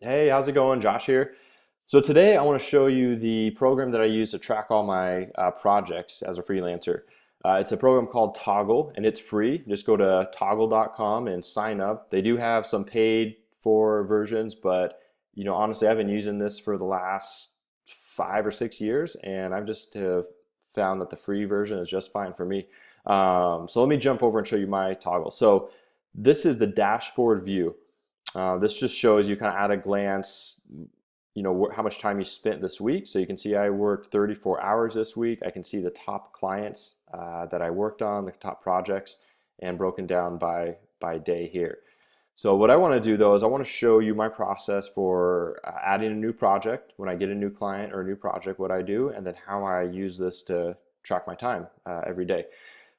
Hey, how's it going? Josh here. So today I want to show you the program that I use to track all my projects as a freelancer. It's a program called Toggl and it's free. Just go to toggl.com and sign up. They do have some paid for versions, but honestly, I've been using this for the last 5 or 6 years and I've just found that the free version is just fine for me. So let me jump over and show you my Toggl. So this is the dashboard view. This just shows you kind of at a glance, how much time you spent this week. So you can see I worked 34 hours this week. I can see the top clients that I worked on, the top projects, and broken down by day here. So what I want to do though is I want to show you my process for adding a new project when I get a new client or a new project, what I do, and then how I use this to track my time every day.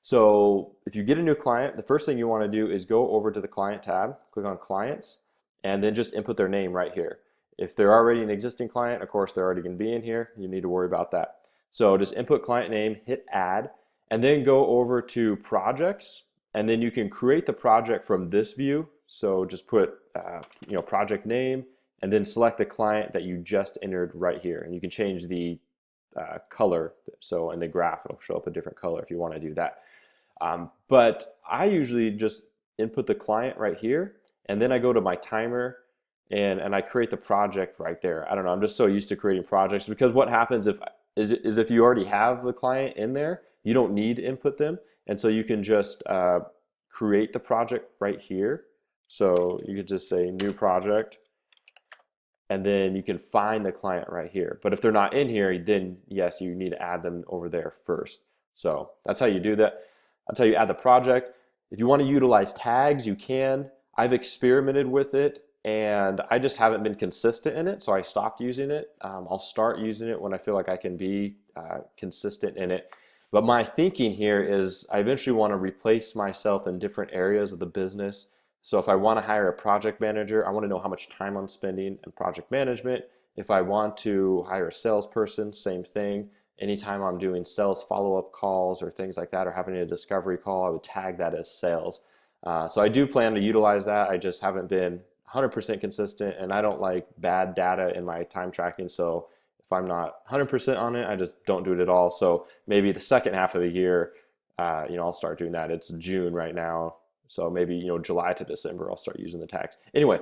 So if you get a new client, the first thing you want to do is go over to the client tab, click on clients, and then just input their name right here. If they're already an existing client, of course, they're already going to be in here. You need to worry about that. So just input client name, hit add, and then go over to projects, and then you can create the project from this view. So just put, project name, and then select the client that you just entered right here. And you can change the color. So in the graph, it'll show up a different color if you want to do that. But I usually just input the client right here, and then I go to my timer and I create the project right there. I don't know, I'm just so used to creating projects because what happens is if you already have the client in there, you don't need to input them. And so you can just create the project right here. So you could just say new project, and then you can find the client right here. But if they're not in here, then yes, you need to add them over there first. So that's how you do that. That's how you add the project. If you want to utilize tags, you can. I've experimented with it and I just haven't been consistent in it, so I stopped using it. I'll start using it when I feel like I can be consistent in it. But my thinking here is I eventually want to replace myself in different areas of the business. So if I want to hire a project manager, I want to know how much time I'm spending in project management. If I want to hire a salesperson, same thing. Anytime I'm doing sales follow-up calls or things like that, or having a discovery call, I would tag that as sales. So I do plan to utilize that. I just haven't been 100% consistent, and I don't like bad data in my time tracking. So if I'm not 100% on it, I just don't do it at all. So maybe the second half of the year, I'll start doing that. It's June right now, so maybe July to December, I'll start using the tags. Anyway,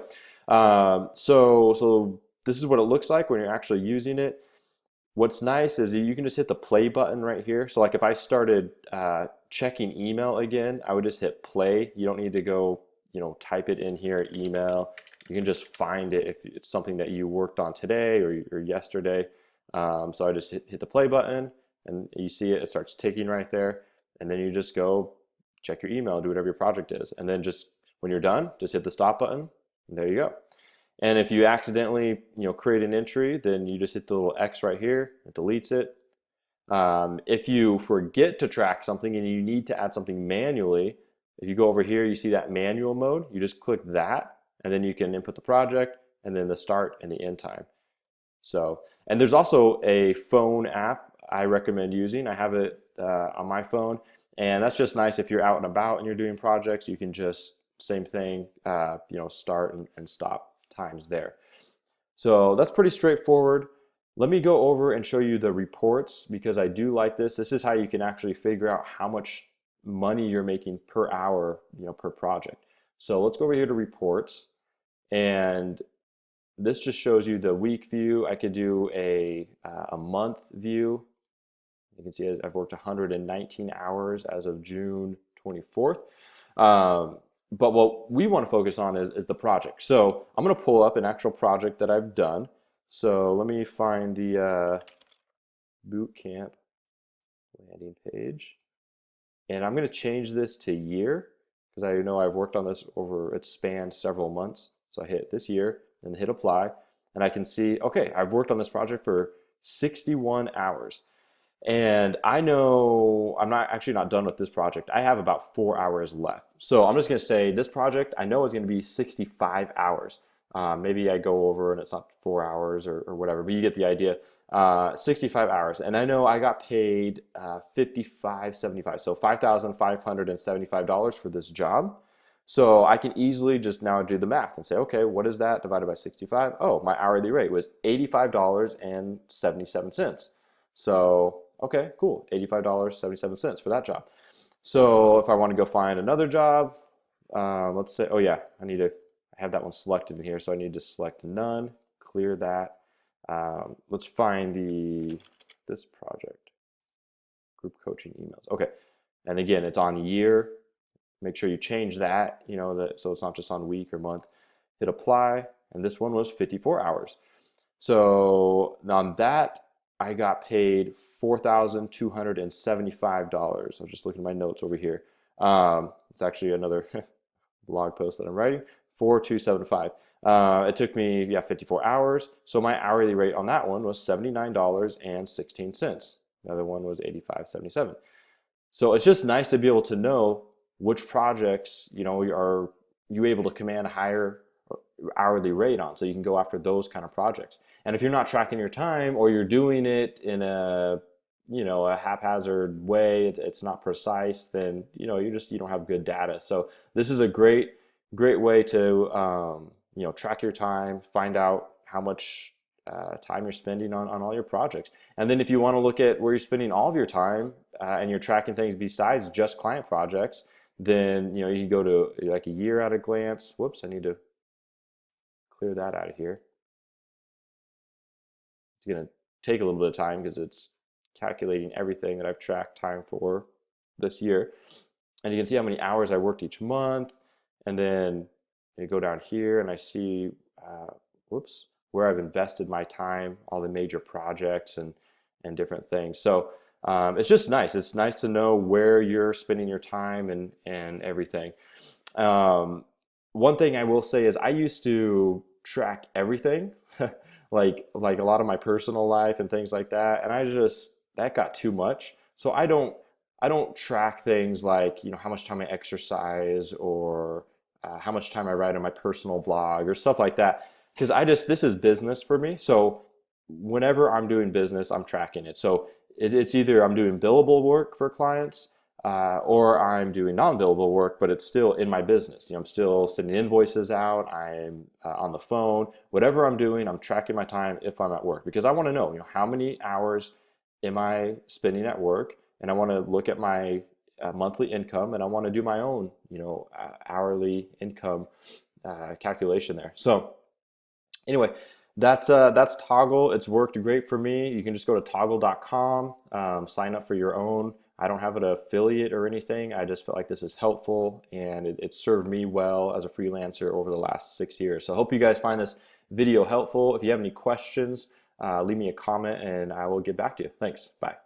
so this is what it looks like when you're actually using it. What's nice is you can just hit the play button right here. So like if I started checking email again, I would just hit play. You don't need to go, type it in here, email. You can just find it if it's something that you worked on today or yesterday. So I just hit the play button and you see it starts ticking right there. And then you just go check your email, do whatever your project is. And then just when you're done, just hit the stop button and there you go. And if you accidentally, create an entry, then you just hit the little X right here. It deletes it. If you forget to track something and you need to add something manually, if you go over here, you see that manual mode. You just click that, and then you can input the project, and then the start and the end time. So, and there's also a phone app I recommend using. I have it on my phone, and that's just nice if you're out and about and you're doing projects. You can just same thing, start and stop times there. So that's pretty straightforward. Let me go over and show you the reports because I do like this. This is how you can actually figure out how much money you're making per hour, per project. So let's go over here to reports, and this just shows you the week view. I could do a month view. You can see I've worked 119 hours as of June 24th. But what we want to focus on is the project. So I'm going to pull up an actual project that I've done. So let me find the bootcamp landing page. And I'm going to change this to year because I know I've worked on this over, it spanned several months. So I hit this year and hit apply. And I can see, okay, I've worked on this project for 61 hours. And I know I'm not done with this project. I have about 4 hours left. So I'm just going to say this project I know is going to be 65 hours. Maybe I go over and it's not 4 hours or whatever, but you get the idea. 65 hours. And I know I got paid $55.75, so $5,575 for this job. So I can easily just now do the math and say, okay, what is that divided by 65? Oh, my hourly rate was $85.77. So, okay, cool, $85.77 for that job. So if I want to go find another job, let's say, oh yeah, I have that one selected in here, so I need to select none, clear that. Let's find this project, group coaching emails. Okay, and again, it's on year. Make sure you change that, so it's not just on week or month. Hit apply, and this one was 54 hours. So on that, I got paid $4,275. I'm just looking at my notes over here. It's actually another blog post that I'm writing. 4,275. It took me 54 hours. So my hourly rate on that one was $79.16. The other one was $85.77. So it's just nice to be able to know which projects, are you able to command a higher hourly rate on, so you can go after those kind of projects. And if you're not tracking your time, or you're doing it in a haphazard way, it's not precise, then you don't have good data. So this is a great way to track your time, find out how much time you're spending on all your projects. And then if you want to look at where you're spending all of your time, and you're tracking things besides just client projects, then you can go to like a year at a glance. Whoops, I need to clear that out of here. It's going to take a little bit of time because it's calculating everything that I've tracked time for this year. And you can see how many hours I worked each month. And then you go down here and I see, whoops, where I've invested my time, all the major projects and different things. So it's just nice. It's nice to know where you're spending your time and everything. One thing I will say is I used to track everything, like a lot of my personal life and things like that, and that got too much. So I don't track things like how much time I exercise, or how much time I write on my personal blog or stuff like that, because this is business for me. So whenever I'm doing business, I'm tracking it. So it's either I'm doing billable work for clients, or I'm doing non-billable work, but it's still in my business. I'm still sending invoices out. I'm on the phone. Whatever I'm doing, I'm tracking my time if I'm at work, because I want to know, how many hours am I spending at work, and I want to look at my monthly income, and I want to do my own, hourly income calculation there. So anyway, that's Toggl. It's worked great for me. You can just go to toggl.com, sign up for your own. I don't have an affiliate or anything. I just felt like this is helpful, and it served me well as a freelancer over the last 6 years. So I hope you guys find this video helpful. If you have any questions, leave me a comment and I will get back to you. Thanks. Bye.